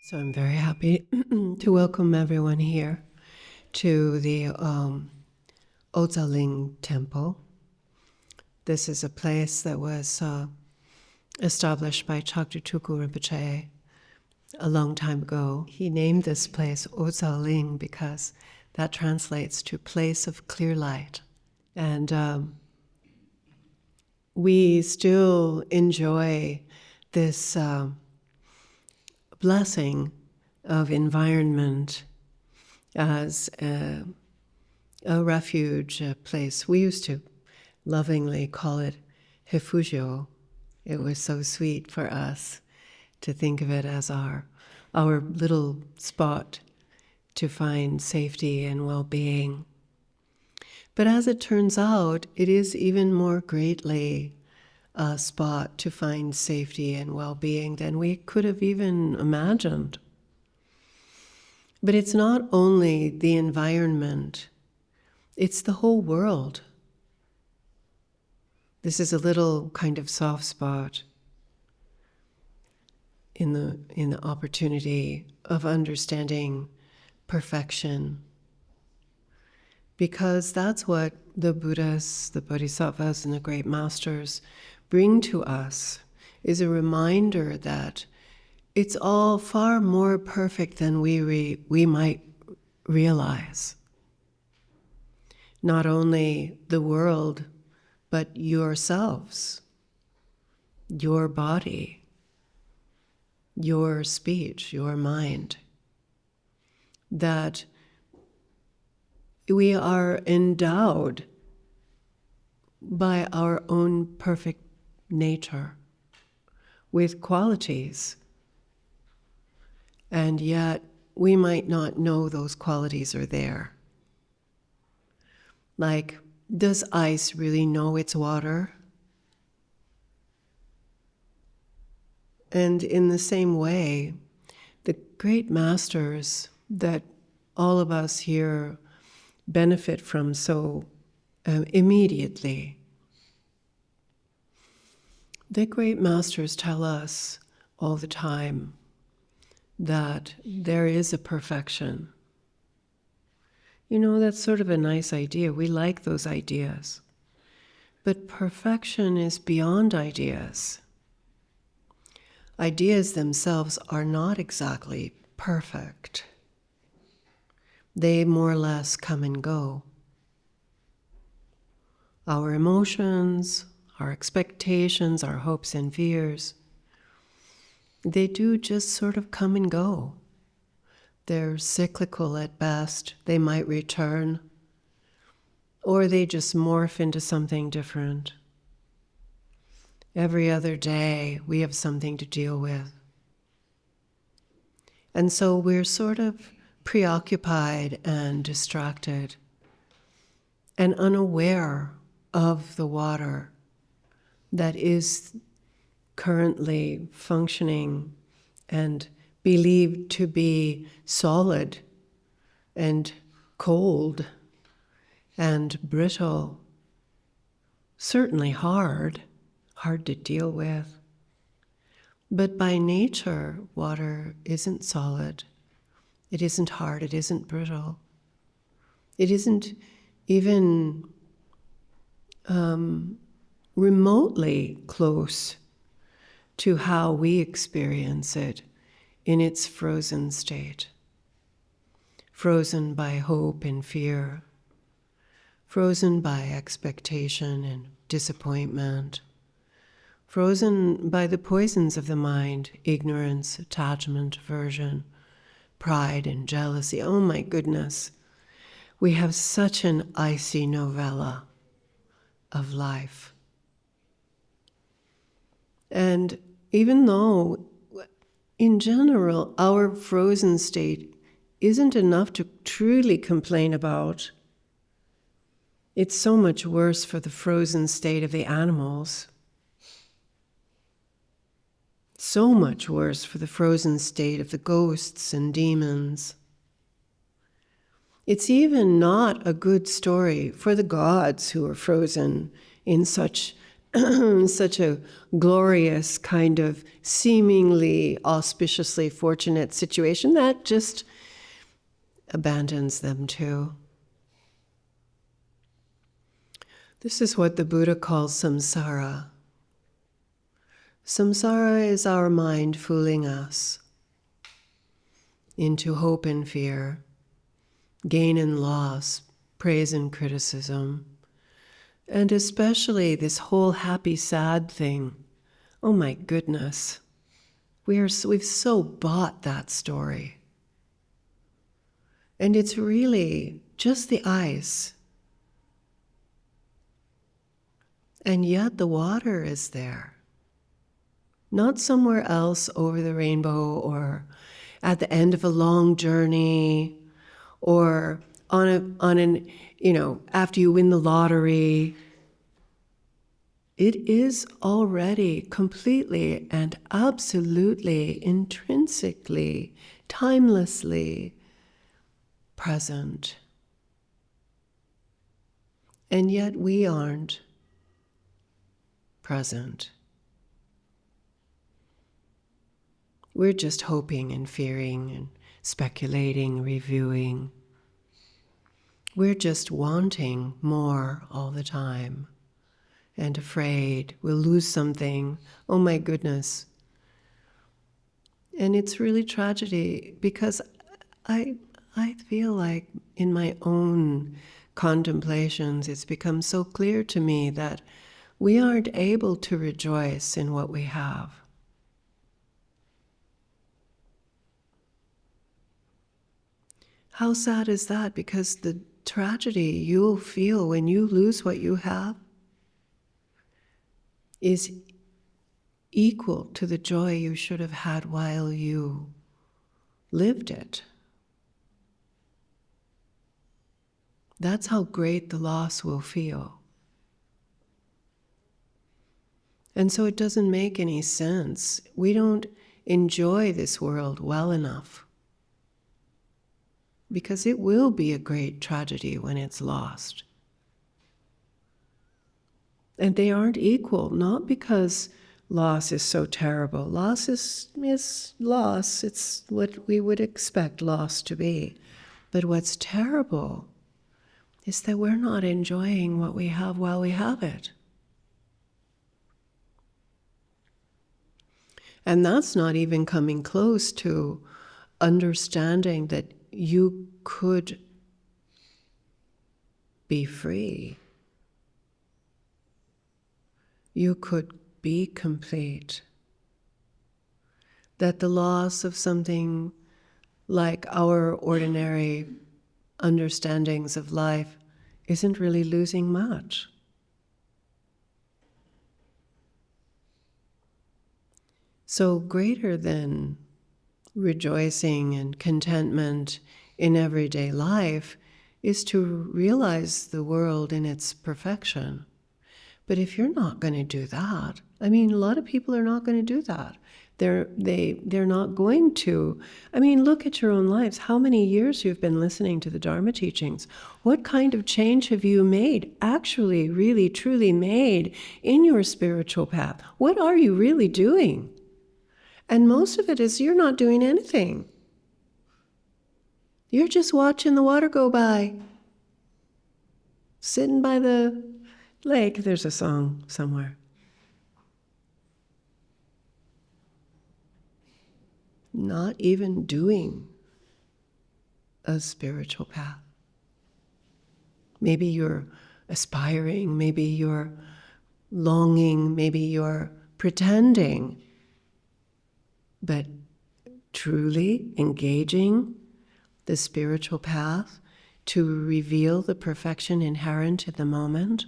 So I'm very happy to welcome everyone here to the Odsal Ling temple. This is a place that was established by Chagdud Tulku Rinpoche a long time ago. He named this place Odsal Ling because that translates to place of clear light. And we still enjoy this blessing of environment as a refuge, a place. We used to lovingly call it refugio. It was so sweet for us to think of it as our little spot to find safety and well-being. But as it turns out, it is even more greatly a spot to find safety and well-being than we could have even imagined. But it's not only the environment, it's the whole world. This is a little kind of soft spot in the opportunity of understanding perfection, because that's what the Buddhas, the Bodhisattvas, and the great masters bring to us, is a reminder that it's all far more perfect than we might realize. Not only the world, but yourselves, your body, your speech, your mind. That we are endowed by our own perfect nature with qualities, and yet we might not know those qualities are there. Like, does ice really know it's water? And in the same way, the great masters that all of us here benefit from so immediately, the great masters tell us all the time that there is a perfection. You know, that's sort of a nice idea. We like those ideas. But perfection is beyond ideas. Ideas themselves are not exactly perfect. They more or less come and go. Our emotions, our expectations, our hopes and fears, they do just sort of come and go. They're cyclical at best. They might return, or they just morph into something different. Every other day, we have something to deal with. And so we're sort of preoccupied and distracted and unaware of the water that is currently functioning and believed to be solid and cold and brittle, certainly hard to deal with. But by nature, water isn't solid. It isn't hard, it isn't brittle. It isn't even remotely close to how we experience it in its frozen state. Frozen by hope and fear, frozen by expectation and disappointment, frozen by the poisons of the mind, ignorance, attachment, aversion, pride, and jealousy. Oh my goodness, we have such an icy novella of life. And even though, in general, our frozen state isn't enough to truly complain about, it's so much worse for the frozen state of the animals. So much worse for the frozen state of the ghosts and demons. It's even not a good story for the gods who are frozen in such such a glorious kind of seemingly auspiciously fortunate situation that just abandons them too. This is what the Buddha calls samsara. Samsara is our mind fooling us into hope and fear, gain and loss, praise and criticism, and especially this whole happy, sad thing. Oh my goodness, we've so bought that story. And it's really just the ice. And yet the water is there. Not somewhere else over the rainbow or at the end of a long journey or after you win the lottery. It is already completely and absolutely, intrinsically, timelessly present. And yet we aren't present. We're just hoping and fearing and speculating, reviewing. We're just wanting more all the time and afraid we'll lose something. Oh my goodness. And it's really tragedy because I feel like in my own contemplations it's become so clear to me that we aren't able to rejoice in what we have. How sad is that? Because the tragedy you'll feel when you lose what you have is equal to the joy you should have had while you lived it. That's how great the loss will feel. And so it doesn't make any sense. We don't enjoy this world well enough because it will be a great tragedy when it's lost. And they aren't equal, not because loss is so terrible. Loss is loss. It's what we would expect loss to be. But what's terrible is that we're not enjoying what we have while we have it. And that's not even coming close to understanding that you could be free. You could be complete. That the loss of something like our ordinary understandings of life isn't really losing much. So greater than rejoicing and contentment in everyday life is to realize the world in its perfection. But if you're not going to do that, a lot of people are not going to do that. They're not going to. Look at your own lives. How many years you've been listening to the Dharma teachings? What kind of change have you made, actually, really, truly made in your spiritual path? What are you really doing? And most of it is you're not doing anything. You're just watching the water go by. Sitting by the lake. There's a song somewhere. Not even doing a spiritual path. Maybe you're aspiring, maybe you're longing, maybe you're pretending. But truly engaging the spiritual path to reveal the perfection inherent in the moment,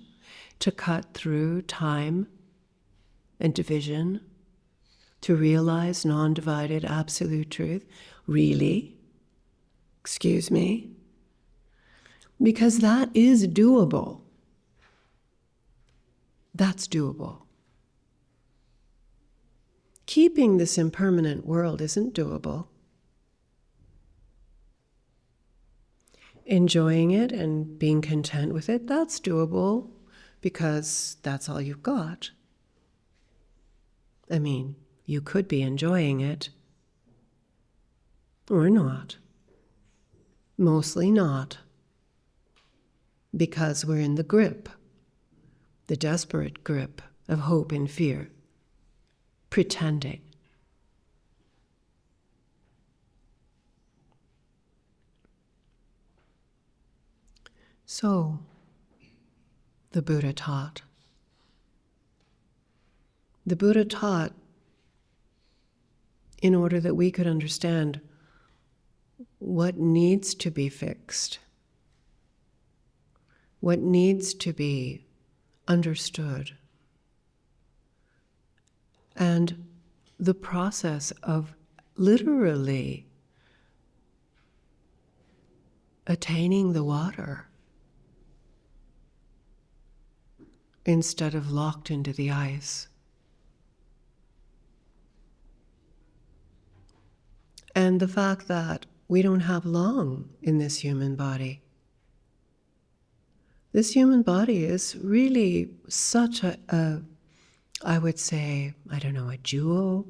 to cut through time and division, to realize non-divided absolute truth. Really? Excuse me? Because that is doable. That's doable. Keeping this impermanent world isn't doable. Enjoying it and being content with it, that's doable. because that's all you've got. I mean, you could be enjoying it, or not. Mostly not, because we're in the grip, the desperate grip of hope and fear, pretending. So, the Buddha taught. The Buddha taught in order that we could understand what needs to be fixed, what needs to be understood, and the process of literally attaining the water instead of locked into the ice. And the fact that we don't have long in this human body. This human body is really such a I would say, I don't know, a jewel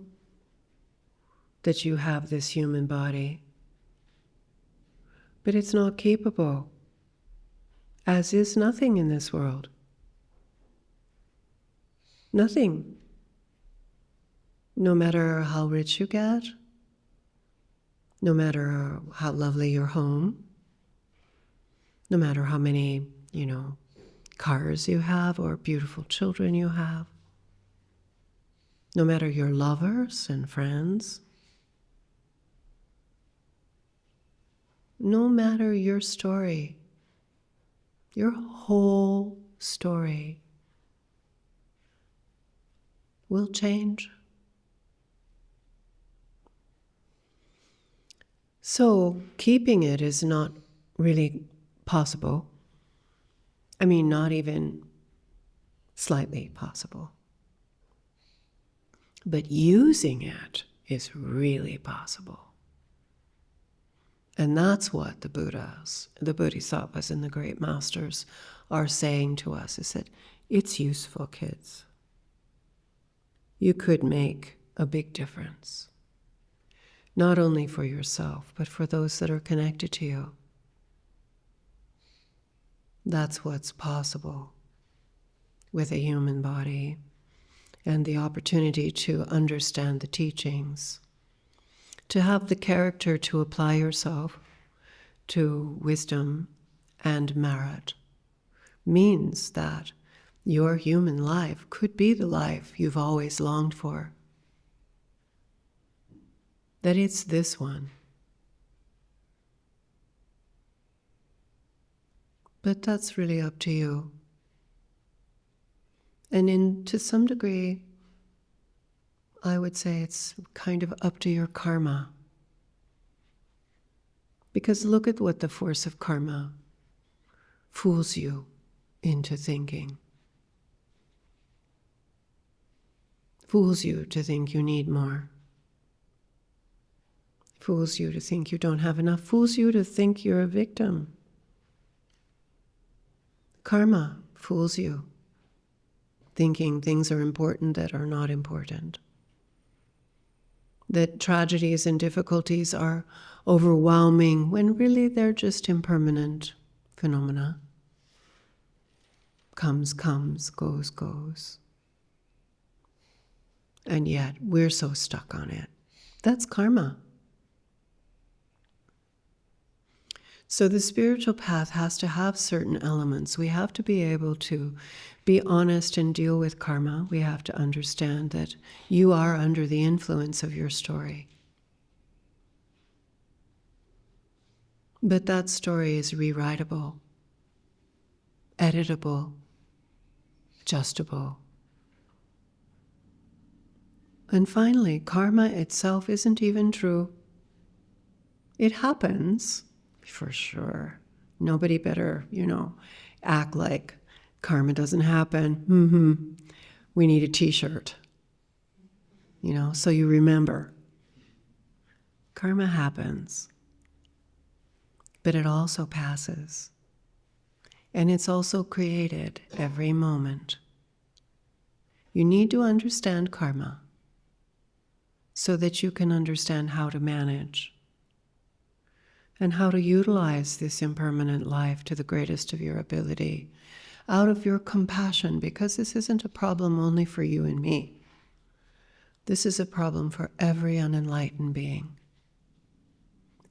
that you have this human body. But it's not capable, as is nothing in this world. Nothing. No matter how rich you get, no matter how lovely your home, no matter how many, cars you have or beautiful children you have, no matter your lovers and friends, no matter your story, your whole story will change. So keeping it is not really possible. I mean, not even slightly possible. But using it is really possible. And that's what the Buddhas, the Bodhisattvas and the great masters are saying to us, is that it's useful, kids. You could make a big difference. Not only for yourself, but for those that are connected to you. That's what's possible with a human body and the opportunity to understand the teachings, to have the character to apply yourself to wisdom and merit, means that your human life could be the life you've always longed for. That it's this one. But that's really up to you. And to some degree, I would say it's kind of up to your karma. Because look at what the force of karma fools you into thinking. Fools you to think you need more. Fools you to think you don't have enough. Fools you to think you're a victim. Karma fools you, thinking things are important that are not important. That tragedies and difficulties are overwhelming when really they're just impermanent phenomena. Comes, goes, goes. And yet we're so stuck on it. That's karma. So the spiritual path has to have certain elements. We have to be able to be honest and deal with karma. We have to understand that you are under the influence of your story. But that story is rewritable, editable, adjustable. And finally, karma itself isn't even true. It happens. For sure. Nobody better, act like karma doesn't happen. We need a t-shirt. So you remember. Karma happens. But it also passes. And it's also created every moment. You need to understand karma so that you can understand how to manage and how to utilize this impermanent life to the greatest of your ability, out of your compassion, because this isn't a problem only for you and me. This is a problem for every unenlightened being.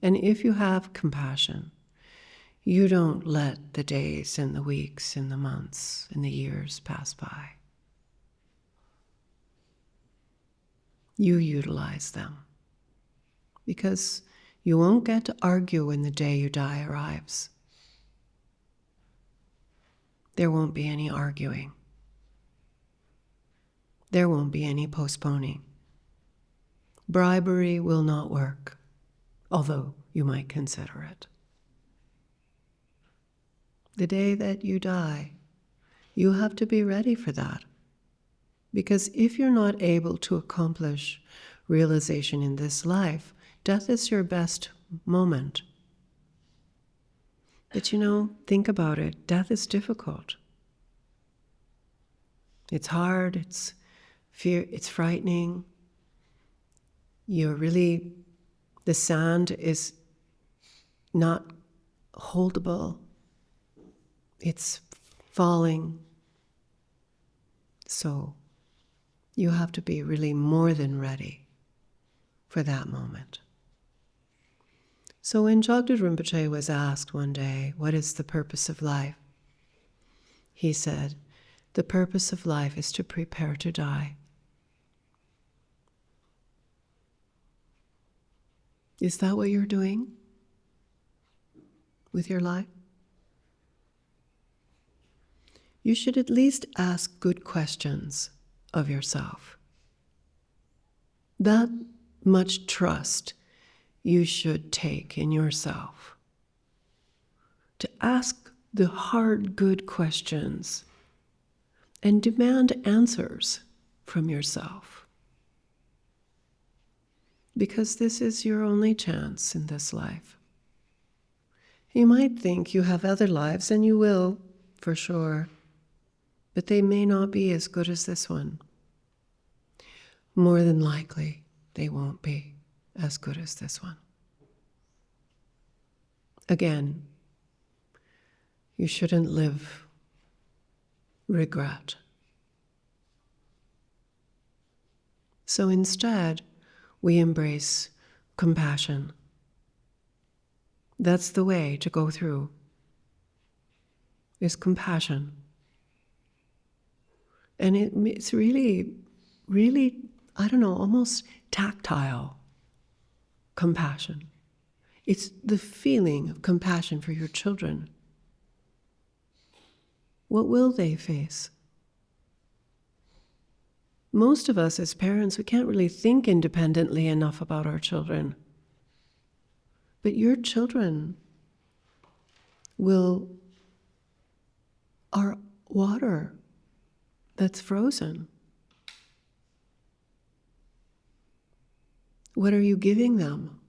And if you have compassion, you don't let the days and the weeks and the months and the years pass by. You utilize them, because you won't get to argue when the day you die arrives. There won't be any arguing. There won't be any postponing. Bribery will not work, although you might consider it. The day that you die, you have to be ready for that. Because if you're not able to accomplish realization in this life, death is your best moment. But think about it. Death is difficult. It's hard, it's frightening. The sand is not holdable. It's falling. So you have to be really more than ready for that moment. So when Chagdud Rinpoche was asked one day, what is the purpose of life? He said, the purpose of life is to prepare to die. Is that what you're doing with your life? You should at least ask good questions of yourself. That much trust you should take in yourself to ask the hard, good questions and demand answers from yourself. Because this is your only chance in this life. You might think you have other lives, and you will, for sure, but they may not be as good as this one. More than likely, they won't be as good as this one. Again, you shouldn't live regret. So instead, we embrace compassion. That's the way to go through, is compassion. And it's really, really, almost tactile compassion. It's the feeling of compassion for your children. What will they face? Most of us as parents, we can't really think independently enough about our children. But your children are water that's frozen. What are you giving them?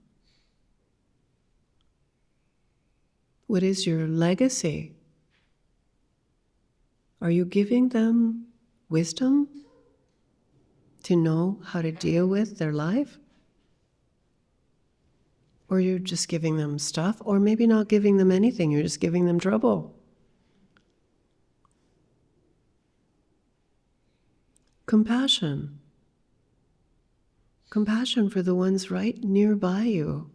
What is your legacy? Are you giving them wisdom to know how to deal with their life? Or you're just giving them stuff, or maybe not giving them anything, you're just giving them trouble. Compassion. Compassion for the ones right nearby you.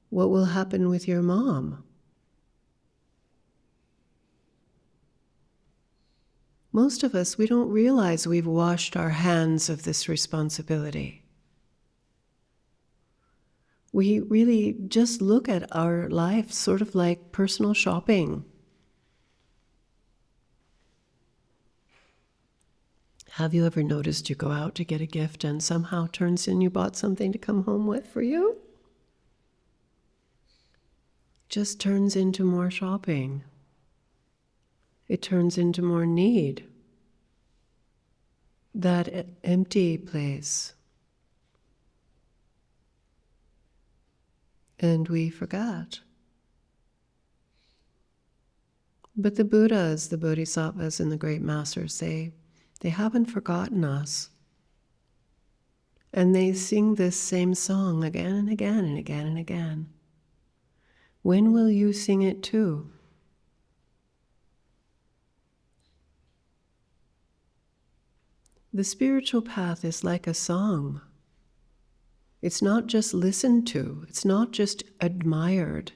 What will happen with your mom? Most of us, we don't realize we've washed our hands of this responsibility. We really just look at our life sort of like personal shopping. Have you ever noticed you go out to get a gift and somehow turns in you bought something to come home with for you? Just turns into more shopping. It turns into more need. That empty place. And we forgot. But the Buddhas, the Bodhisattvas, and the great masters, they haven't forgotten us. And they sing this same song again and again and again and again. When will you sing it too? The spiritual path is like a song. It's not just listened to. It's not just admired.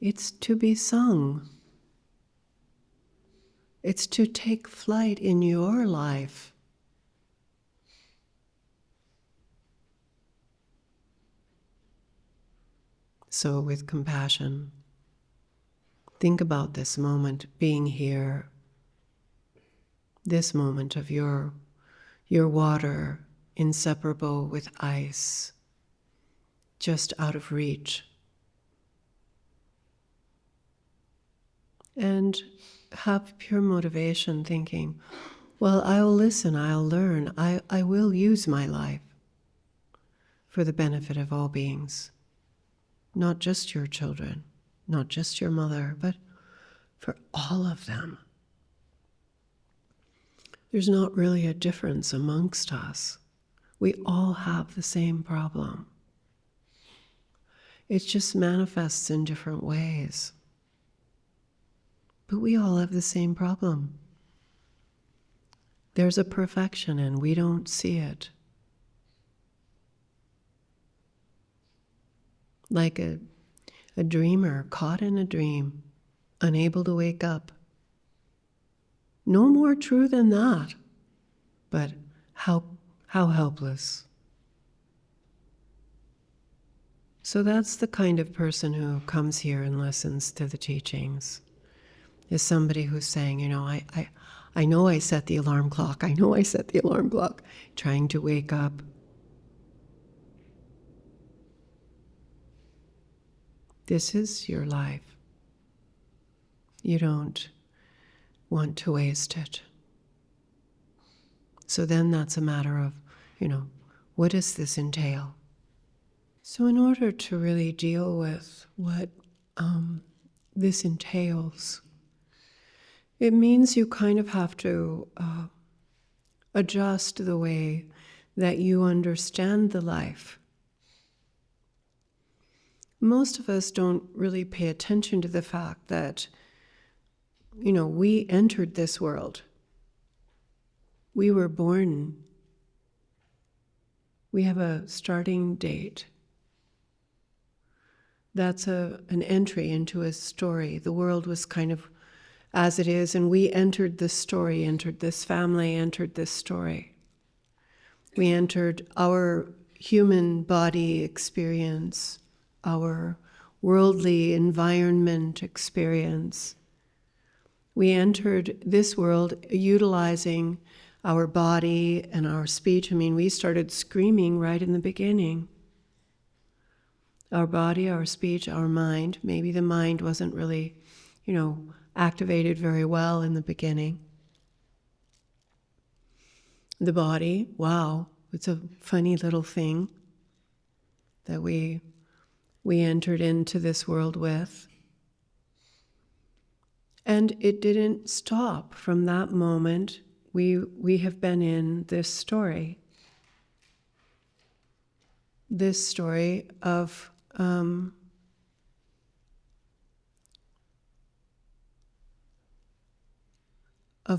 It's to be sung. It's to take flight in your life. So with compassion, think about this moment being here, this moment of your water inseparable with ice, just out of reach. And have pure motivation thinking, well, I'll listen, I'll learn, I will use my life for the benefit of all beings. Not just your children, not just your mother, but for all of them. There's not really a difference amongst us. We all have the same problem. It just manifests in different ways. But we all have the same problem. There's a perfection and we don't see it. Like a dreamer caught in a dream, unable to wake up. No more true than that, but how helpless. So that's the kind of person who comes here and listens to the teachings, is somebody who's saying, I know I set the alarm clock, trying to wake up. This is your life. You don't want to waste it. So then that's a matter of, what does this entail? So in order to really deal with what this entails, it means you kind of have to adjust the way that you understand the life. Most of us don't really pay attention to the fact that, we entered this world. We were born. We have a starting date. That's an entry into a story. The world was kind of as it is, and we entered this story, entered this family, entered this story. We entered our human body experience, our worldly environment experience. We entered this world utilizing our body and our speech. We started screaming right in the beginning. Our body, our speech, our mind. Maybe the mind wasn't really, activated very well in the beginning. The body, wow, it's a funny little thing that we entered into this world with. And it didn't stop from that moment. We have been in this story. This story of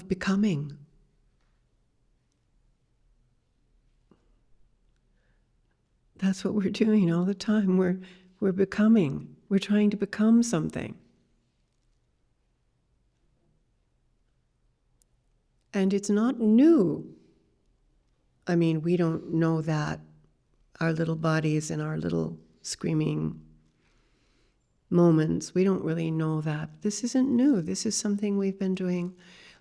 becoming. That's what we're doing all the time. We're becoming. We're trying to become something. And it's not new. We don't know that. Our little bodies and our little screaming moments, we don't really know that. This isn't new. This is something we've been doing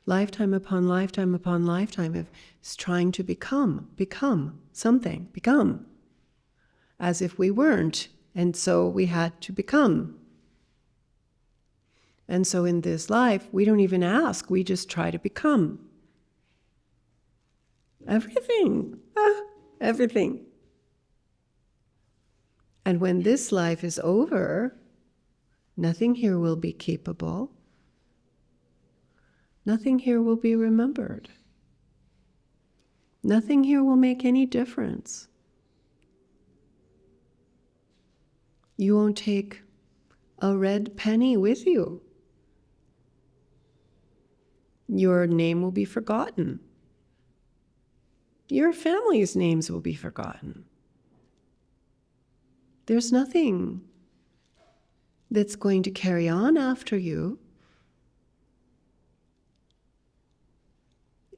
lifetime upon lifetime upon lifetime of trying to become something, become. As if we weren't, and so we had to become. And so in this life, we don't even ask, we just try to become. Everything. Everything. And when this life is over, nothing here will be keepable. Nothing here will be remembered. Nothing here will make any difference. You won't take a red penny with you. Your name will be forgotten. Your family's names will be forgotten. There's nothing that's going to carry on after you.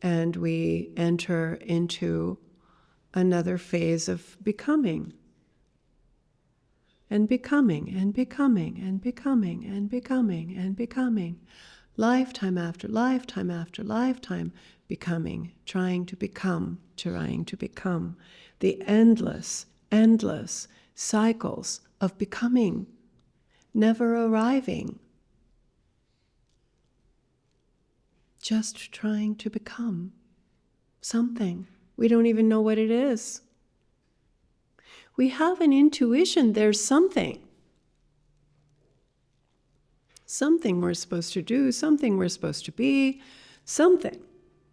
And we enter into another phase of becoming. And becoming, and becoming, and becoming, and becoming, and becoming. Lifetime after lifetime after lifetime, becoming, trying to become. The endless, endless cycles of becoming, never arriving. Just trying to become something. We don't even know what it is. We have an intuition there's something. Something we're supposed to do, something we're supposed to be, something.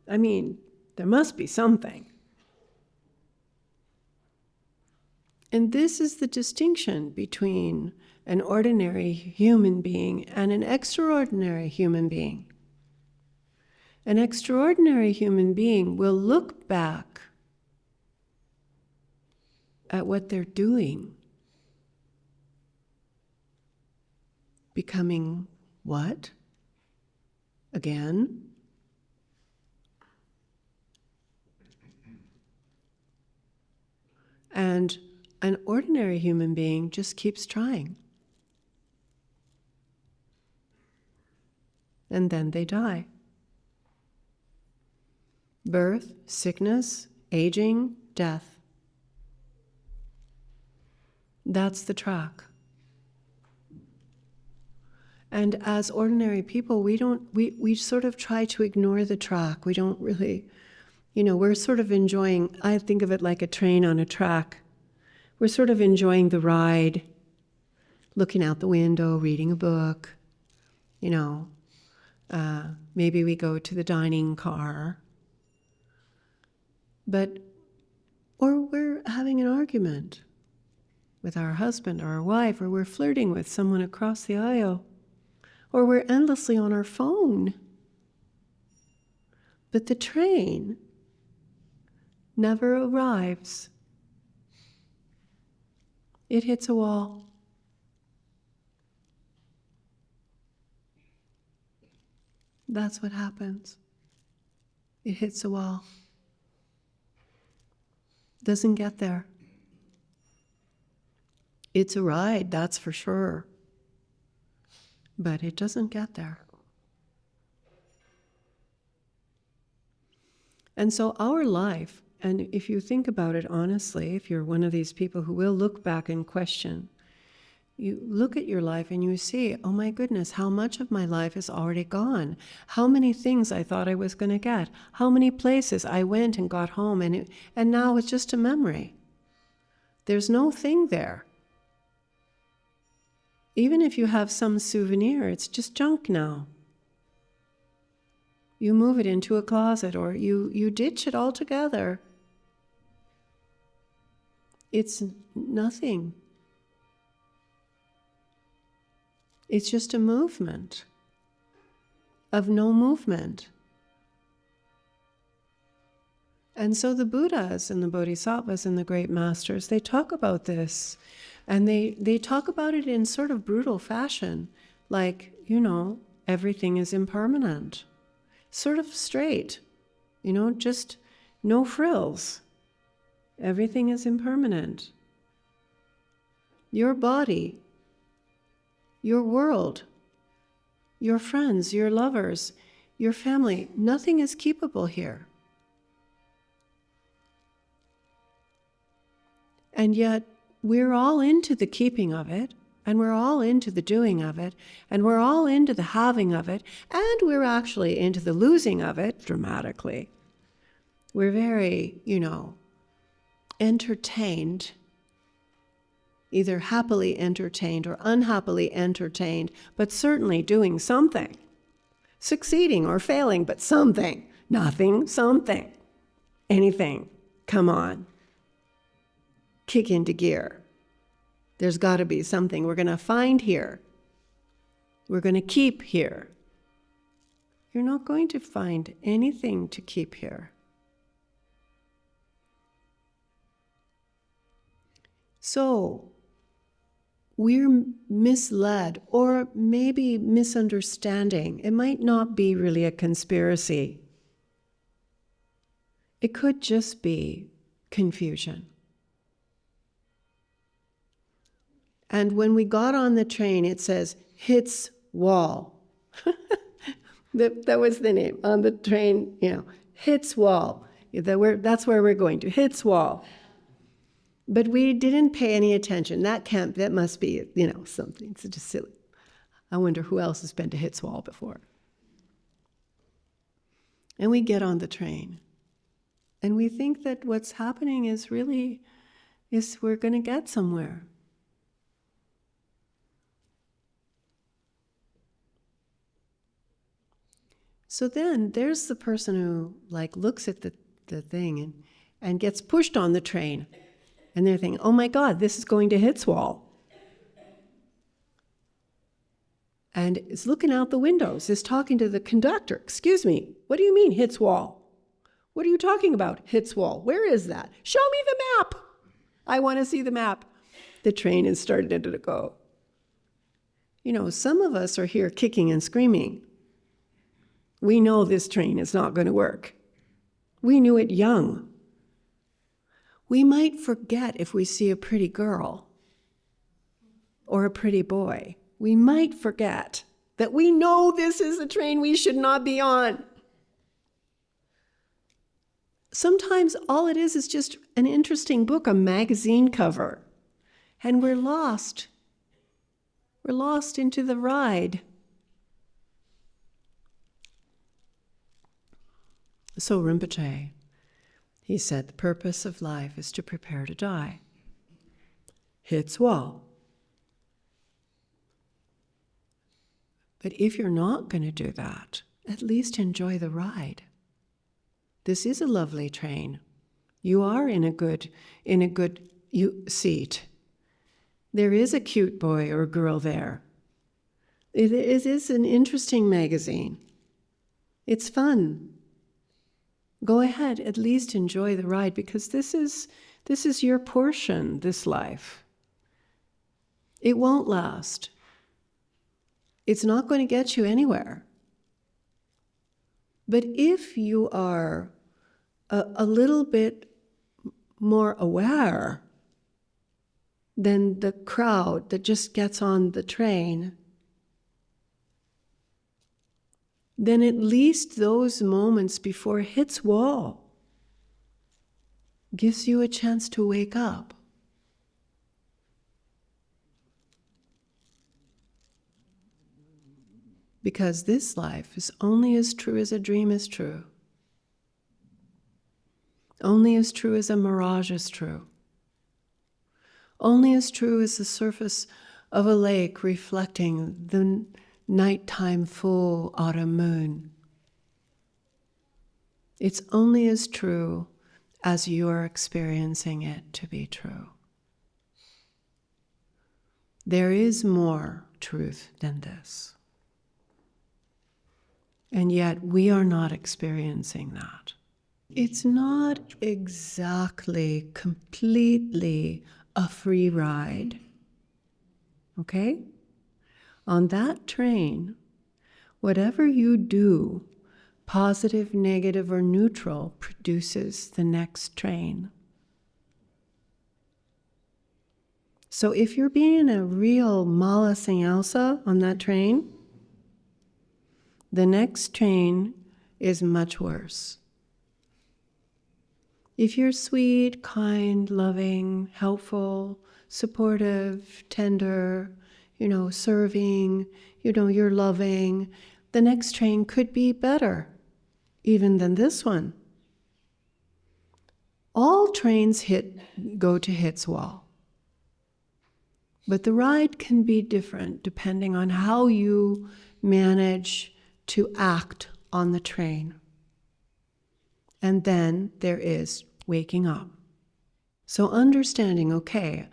I mean, there must be something. And this is the distinction between an ordinary human being and an extraordinary human being. An extraordinary human being will look back at what they're doing. Becoming what? Again? And an ordinary human being just keeps trying. And then they die. Birth, sickness, aging, death. That's the track. And as ordinary people, we sort of try to ignore the track. We don't really, we're sort of enjoying, I think of it like a train on a track. We're sort of enjoying the ride, looking out the window, reading a book, maybe we go to the dining car. Or we're having an argument with our husband or our wife, or we're flirting with someone across the aisle, or we're endlessly on our phone. But the train never arrives. It hits a wall. That's what happens. It hits a wall. Doesn't get there. It's a ride, that's for sure. But it doesn't get there. And so our life, and if you think about it honestly, if you're one of these people who will look back and question, you look at your life and you see, oh my goodness, how much of my life is already gone? How many things I thought I was going to get? How many places I went and got home, and now it's just a memory. There's no thing there. Even if you have some souvenir, it's just junk now. You move it into a closet, or you ditch it altogether. It's nothing. It's just a movement of no movement. And so the Buddhas and the Bodhisattvas and the great masters, they talk about this, and they talk about it in sort of brutal fashion, like, everything is impermanent. Sort of straight, just no frills. Everything is impermanent. Your body, your world, your friends, your lovers, your family, nothing is keepable here. And yet, we're all into the keeping of it, and we're all into the doing of it, and we're all into the having of it, and we're actually into the losing of it dramatically. We're very, entertained, either happily entertained or unhappily entertained, but certainly doing something. succeeding or failing, but something. Nothing, something. Anything. Come on. Kick into gear. There's got to be something we're going to find here. We're going to keep here. You're not going to find anything to keep here. So, we're misled or maybe misunderstanding. It might not be really a conspiracy. It could just be confusion. And when we got on the train, it says, hits wall. That was the name on the train, hits wall. That's where we're going to, hits wall. But we didn't pay any attention. That must be, something. It's just silly. I wonder who else has been to hits wall before. And we get on the train. And we think that what's happening is we're going to get somewhere. So then there's the person who looks at the thing and gets pushed on the train. And they're thinking, oh my God, this is going to hits wall. And is looking out the windows, is talking to the conductor. Excuse me, what do you mean hits wall? What are you talking about, hits wall? Where is that? Show me the map. I want to see the map. The train has started to go. Some of us are here kicking and screaming. We know this train is not going to work. We knew it young. We might forget if we see a pretty girl or a pretty boy. We might forget that we know this is a train we should not be on. Sometimes all it is just an interesting book, a magazine cover, and we're lost. We're lost into the ride. So Rinpoche, he said, the purpose of life is to prepare to die. Hits wall. But if you're not going to do that, at least enjoy the ride. This is a lovely train. You are in a good seat. There is a cute boy or girl there. It is an interesting magazine. It's fun. Go ahead, at least enjoy the ride, because this is your portion, this life. It won't last. It's not going to get you anywhere. But if you are a little bit more aware than the crowd that just gets on the train, then at least those moments before it hits wall gives you a chance to wake up. Because this life is only as true as a dream is true. Only as true as a mirage is true. Only as true as the surface of a lake reflecting the nighttime full autumn moon. It's only as true as you're experiencing it to be true. There is more truth than this. And yet we are not experiencing that. It's not exactly, completely a free ride. Okay? On that train, whatever you do, positive, negative, or neutral, produces the next train. So if you're being a real mala sannyasa on that train, the next train is much worse. If you're sweet, kind, loving, helpful, supportive, tender, serving, you're loving, the next train could be better even than this one. All trains go to hits wall. But the ride can be different depending on how you manage to act on the train. And then there is waking up. So understanding, okay,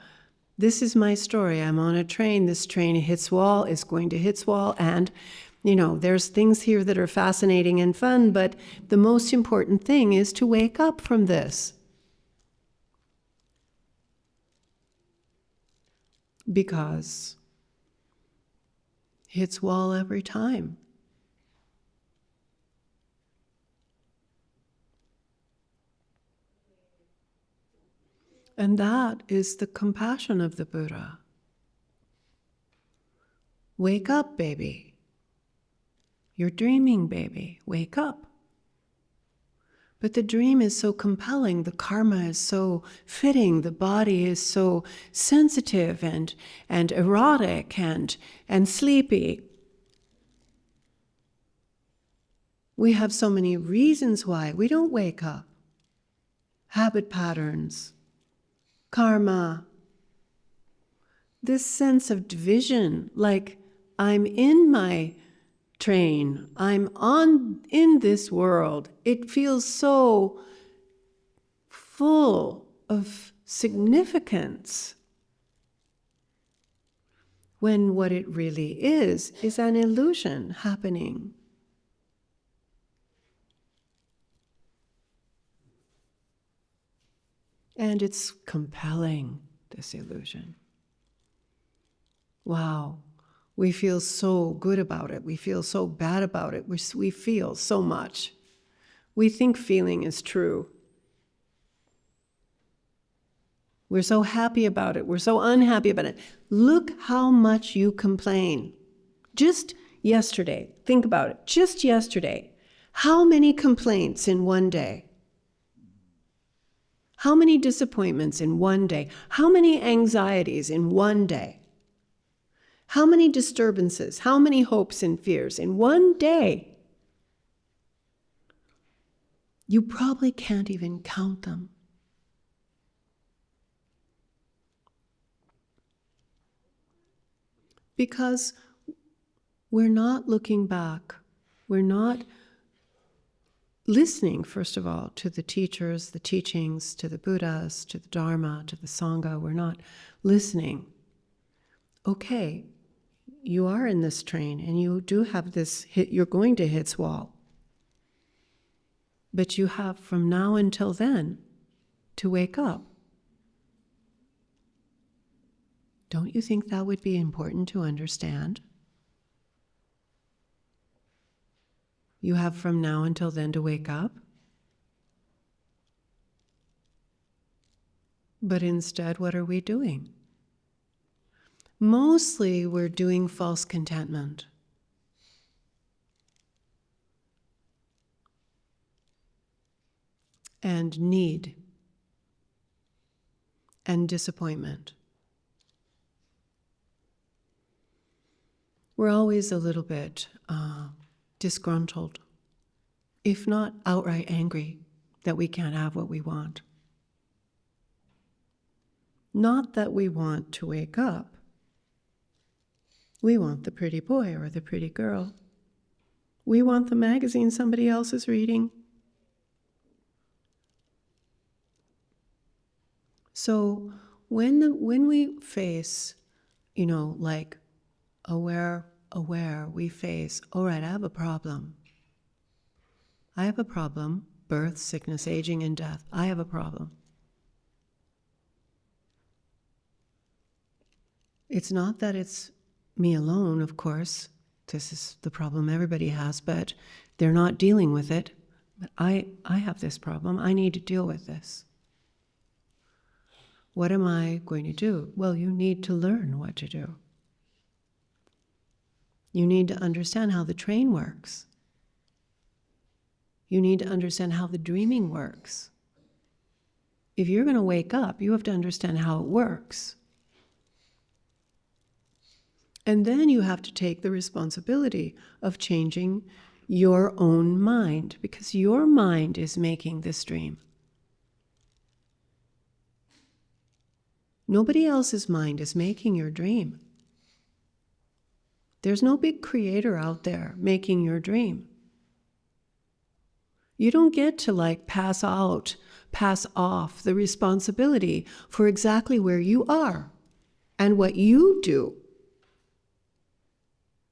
this is my story. I'm on a train. This train hits wall, is going to hit wall. And, there's things here that are fascinating and fun, but the most important thing is to wake up from this. Because hits wall every time. And that is the compassion of the Buddha. Wake up, baby. You're dreaming, baby. Wake up. But the dream is so compelling, the karma is so fitting, the body is so sensitive and erotic and sleepy. We have so many reasons why we don't wake up. Habit patterns, karma, this sense of division, like I'm in my train, I'm in this world. It feels so full of significance, when what it really is an illusion happening. And it's compelling, this illusion. Wow. We feel so good about it. We feel so bad about it. We feel so much. We think feeling is true. We're so happy about it. We're so unhappy about it. Look how much you complain. Just yesterday, think about it. Just yesterday, how many complaints in one day? How many disappointments in one day? How many anxieties in one day? How many disturbances? How many hopes and fears in one day? You probably can't even count them. Because we're not looking back. We're not listening, first of all, to the teachers, the teachings, to the Buddhas, to the Dharma, to the Sangha. We're not listening. Okay, you are in this train and you do have this hit, you're going to hit wall. But you have from now until then to wake up. Don't you think that would be important to understand? You have from now until then to wake up. But instead, what are we doing? Mostly we're doing false contentment. And need. And disappointment. We're always a little bit disgruntled, if not outright angry, that we can't have what we want. Not that we want to wake up. We want the pretty boy or the pretty girl. We want the magazine somebody else is reading. So when we face, like aware, we face, all right, I have a problem. I have a problem. Birth, sickness, aging, and death. I have a problem. It's not that it's me alone, of course. This is the problem everybody has, but they're not dealing with it. But I have this problem. I need to deal with this. What am I going to do? Well, you need to learn what to do. You need to understand how the train works. You need to understand how the dreaming works. If you're going to wake up, you have to understand how it works. And then you have to take the responsibility of changing your own mind, because your mind is making this dream. Nobody else's mind is making your dream. There's no big creator out there making your dream. You don't get to pass off the responsibility for exactly where you are, and what you do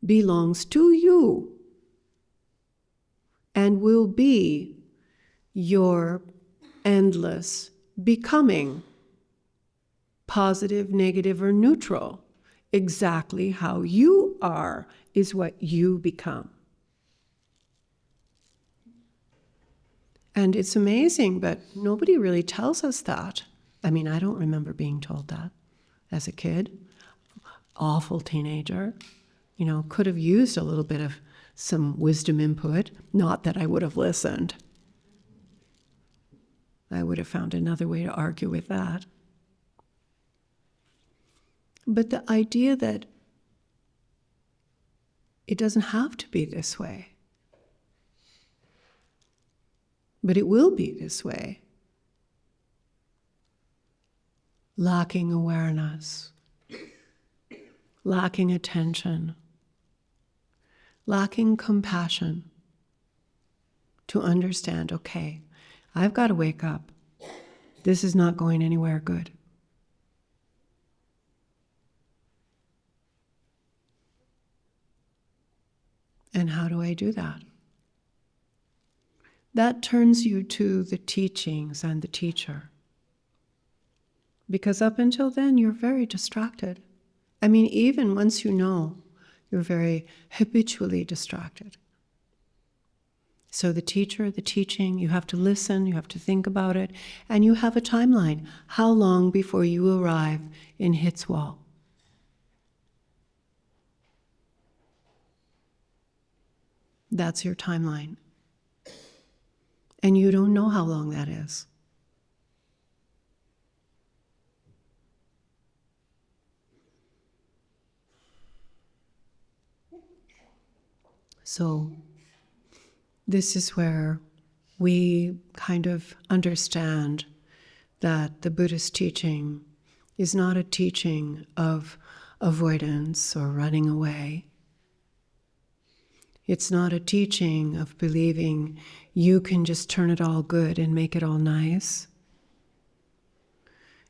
belongs to you and will be your endless becoming, positive, negative, or neutral. Exactly how you are is what you become. And it's amazing, but nobody really tells us that. I mean, I don't remember being told that as a kid. Awful teenager. Could have used a little bit of some wisdom input. Not that I would have listened. I would have found another way to argue with that. But the idea that it doesn't have to be this way, but it will be this way. Lacking awareness, lacking attention, lacking compassion to understand, okay, I've got to wake up. This is not going anywhere good. And how do I do that? That turns you to the teachings and the teacher. Because up until then, you're very distracted. I mean, even once you know, you're very habitually distracted. So the teacher, the teaching, you have to listen, you have to think about it, and you have a timeline. How long before you arrive in Hitswal? That's your timeline. And you don't know how long that is. So this is where we kind of understand that the Buddhist teaching is not a teaching of avoidance or running away. It's not a teaching of believing you can just turn it all good and make it all nice.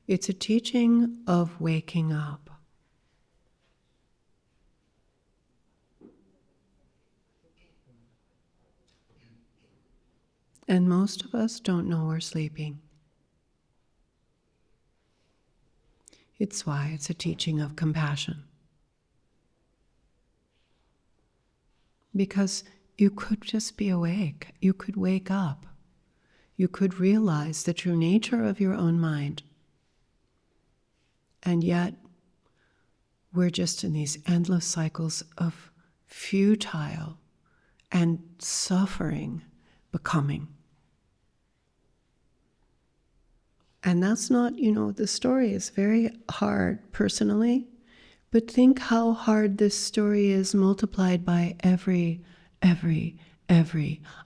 It's a teaching of waking up. And most of us don't know we're sleeping. It's why it's a teaching of compassion. Because you could just be awake. You could wake up. You could realize the true nature of your own mind. And yet, we're just in these endless cycles of futile and suffering becoming. And that's not, the story is very hard personally, but think how hard this story is multiplied by every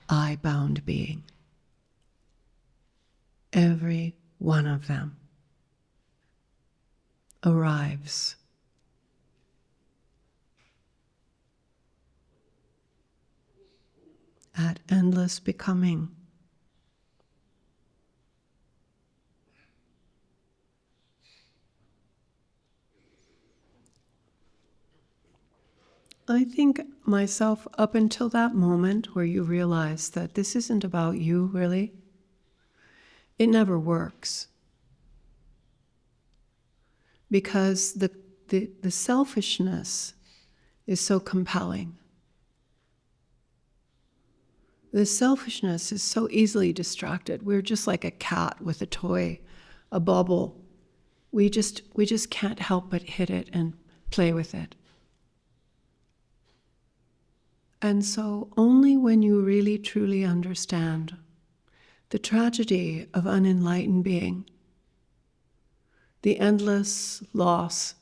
I-bound being. Every one of them arrives at endless becoming. I think myself, up until that moment where you realize that this isn't about you, really, it never works. Because the selfishness is so compelling. The selfishness is so easily distracted. We're just like a cat with a toy, a bauble. We just can't help but hit it and play with it. And so only when you really truly understand the tragedy of unenlightened being, the endless loss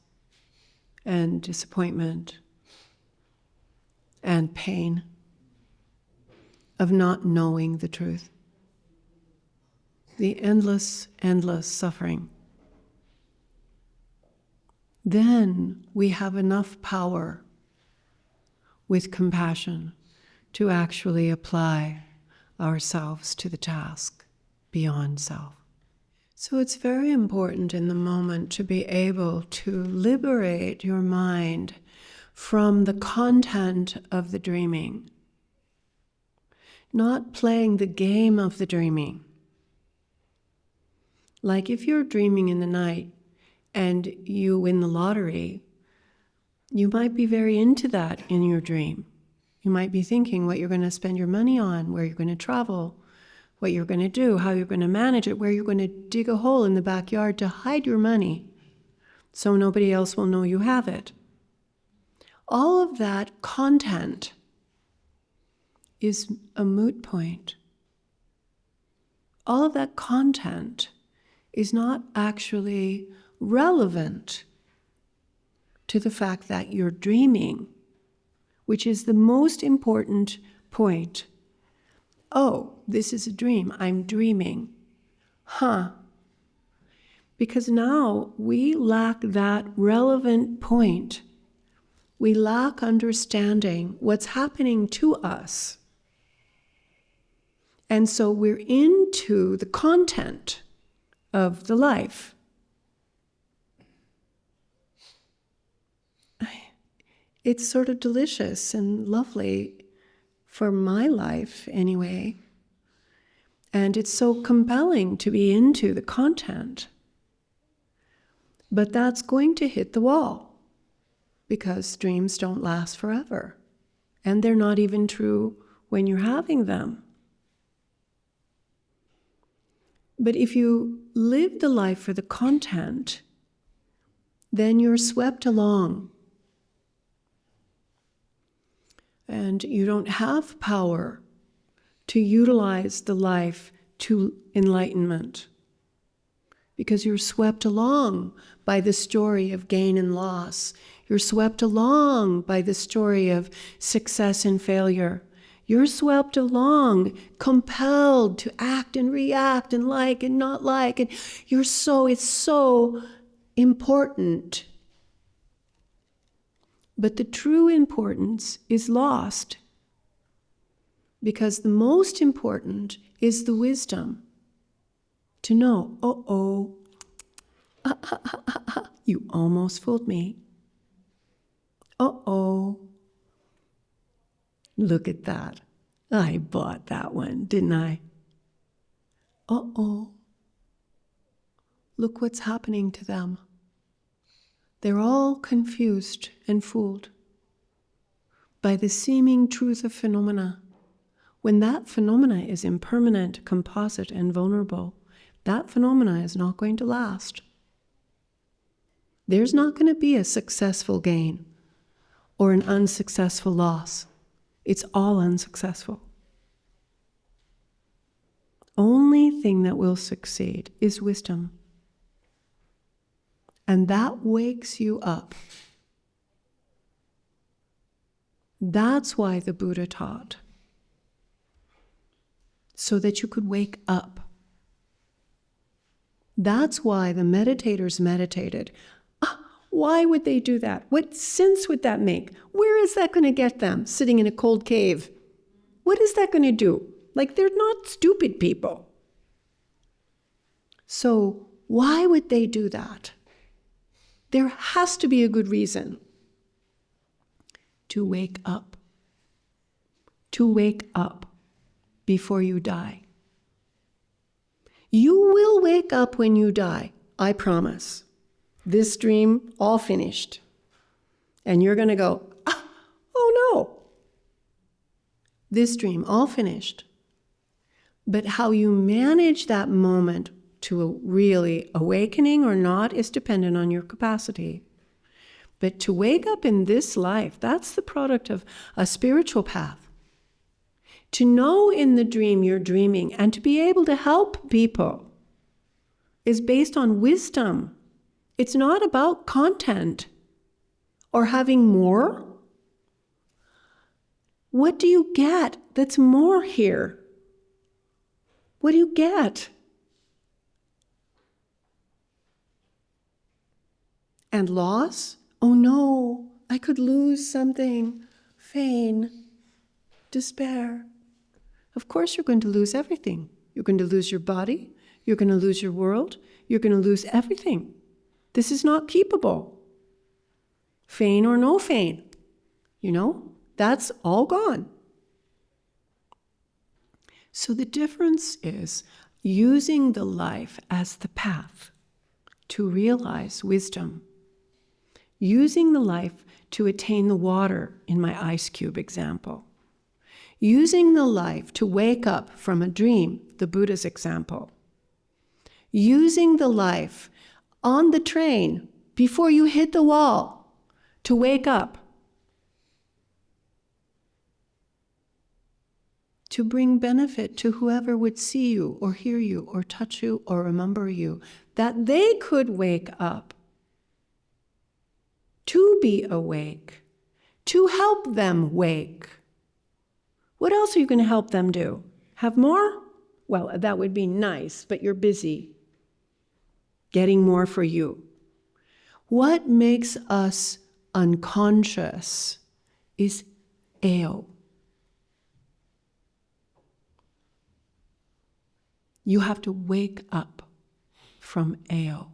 and disappointment and pain of not knowing the truth, the endless suffering, then we have enough power with compassion to actually apply ourselves to the task beyond self. So it's very important in the moment to be able to liberate your mind from the content of the dreaming, not playing the game of the dreaming. Like if you're dreaming in the night and you win the lottery, you might be very into that in your dream. You might be thinking what you're going to spend your money on, where you're going to travel, what you're going to do, how you're going to manage it, where you're going to dig a hole in the backyard to hide your money so nobody else will know you have it. All of that content is a moot point. All of that content is not actually relevant to the fact that you're dreaming, which is the most important point. Oh, this is a dream. I'm dreaming. Because now we lack that relevant point. We lack understanding what's happening to us. And so we're into the content of the life. It's sort of delicious and lovely for my life anyway. And it's so compelling to be into the content. But that's going to hit the wall because dreams don't last forever. And they're not even true when you're having them. But if you live the life for the content, then you're swept along. And you don't have power to utilize the life to enlightenment because you're swept along by the story of gain and loss. You're swept along by the story of success and failure. You're swept along, compelled to act and react and like and not like. And it's so important. But the true importance is lost because the most important is the wisdom to know, you almost fooled me. Look at that. I bought that one, didn't I? Look what's happening to them. They're all confused and fooled by the seeming truth of phenomena. When that phenomena is impermanent, composite, and vulnerable, that phenomena is not going to last. There's not going to be a successful gain or an unsuccessful loss. It's all unsuccessful. Only thing that will succeed is wisdom. And that wakes you up. That's why the Buddha taught. So that you could wake up. That's why the meditators meditated. Why would they do that? What sense would that make? Where is that going to get them, sitting in a cold cave? What is that going to do? Like, they're not stupid people. So why would they do that? There has to be a good reason to wake up. To wake up before you die. You will wake up when you die, I promise. This dream, all finished. And you're going to go, oh no. This dream, all finished. But how you manage that moment to a really awakening or not is dependent on your capacity. But to wake up in this life, that's the product of a spiritual path. To know in the dream you're dreaming and to be able to help people is based on wisdom. It's not about content or having more. What do you get that's more here? What do you get? And loss? Oh no, I could lose something feign despair. Of course you're going to lose everything. You're going to lose your body. You're going to lose your world. You're going to lose everything. This is not keepable. Feign or no feign. That's all gone. So the difference is using the life as the path to realize wisdom. Using the life to attain the water in my ice cube example. Using the life to wake up from a dream, the Buddha's example. Using the life on the train before you hit the wall to wake up. To bring benefit to whoever would see you or hear you or touch you or remember you, that they could wake up. To be awake, to help them wake. What else are you going to help them do? Have more? Well, that would be nice, but you're busy getting more for you. What makes us unconscious is ego. You have to wake up from ego.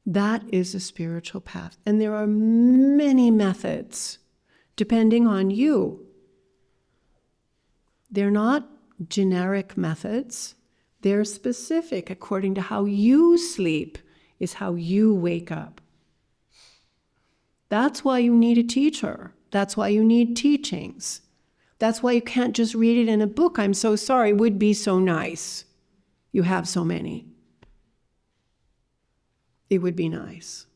That is a spiritual path. And there are many methods depending on you. They're not generic methods. They're specific according to how you sleep is how you wake up. That's why you need a teacher. That's why you need teachings. That's why you can't just read it in a book. I'm so sorry. It would be so nice. You have so many. It would be nice.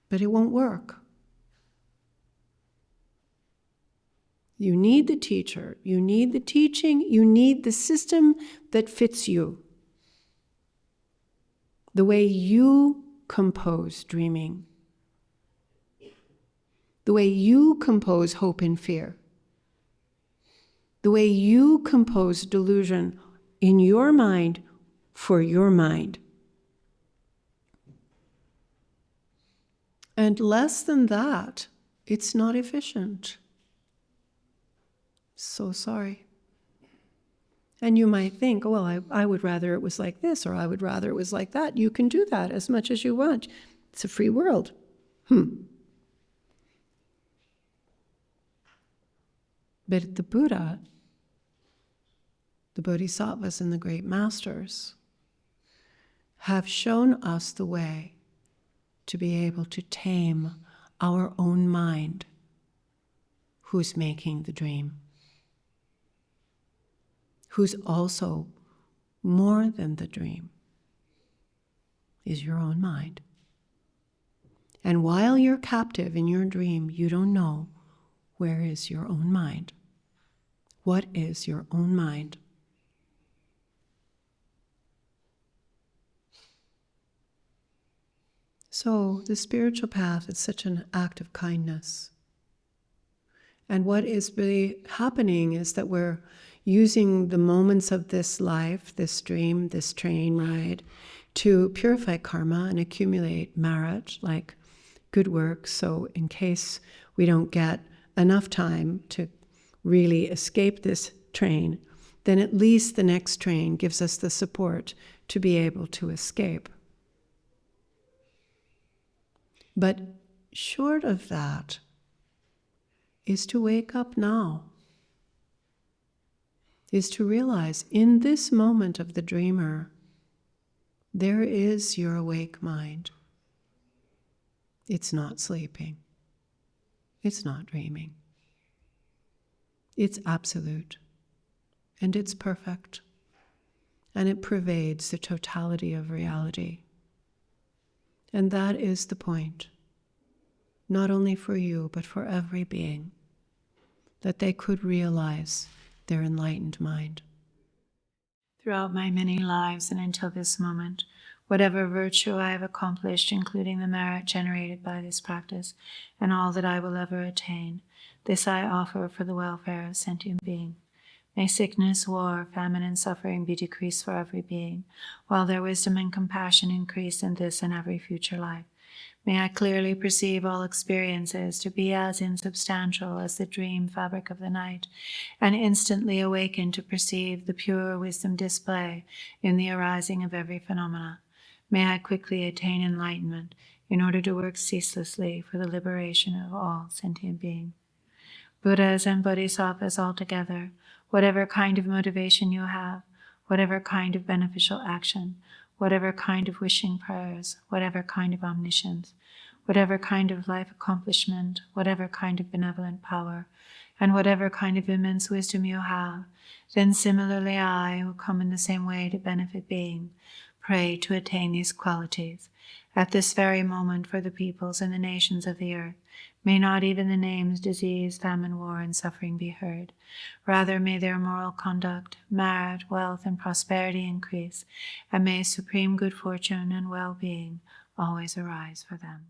But it won't work. You need the teacher. You need the teaching. You need the system that fits you. The way you compose dreaming. The way you compose hope and fear. The way you compose delusion in your mind for your mind. And less than that, it's not efficient. So sorry. And you might think, well, I would rather it was like this, or I would rather it was like that. You can do that as much as you want. It's a free world. But the Buddha, the Bodhisattvas and the great masters have shown us the way to be able to tame our own mind, who's making the dream, who's also more than the dream, is your own mind. And while you're captive in your dream, you don't know where is your own mind. What is your own mind? So the spiritual path is such an act of kindness. And what is really happening is that we're using the moments of this life, this dream, this train ride, to purify karma and accumulate merit, like good works. So in case we don't get enough time to really escape this train, then at least the next train gives us the support to be able to escape. But short of that is to wake up now, is to realize in this moment of the dreamer, there is your awake mind. It's not sleeping. It's not dreaming. It's absolute, and it's perfect, and it pervades the totality of reality. And that is the point, not only for you, but for every being, that they could realize their enlightened mind. Throughout my many lives and until this moment, whatever virtue I have accomplished, including the merit generated by this practice, and all that I will ever attain, this I offer for the welfare of sentient being. May sickness, war, famine, and suffering be decreased for every being, while their wisdom and compassion increase in this and every future life. May I clearly perceive all experiences to be as insubstantial as the dream fabric of the night, and instantly awaken to perceive the pure wisdom display in the arising of every phenomena. May I quickly attain enlightenment in order to work ceaselessly for the liberation of all sentient beings. Buddhas and Bodhisattvas altogether, whatever kind of motivation you have, whatever kind of beneficial action, whatever kind of wishing prayers, whatever kind of omniscience, whatever kind of life accomplishment, whatever kind of benevolent power, and whatever kind of immense wisdom you have, then similarly I, who come in the same way to benefit being, pray to attain these qualities. At this very moment for the peoples and the nations of the earth, may not even the names disease, famine, war, and suffering be heard. Rather may their moral conduct, merit, wealth, and prosperity increase, and may supreme good fortune and well-being always arise for them.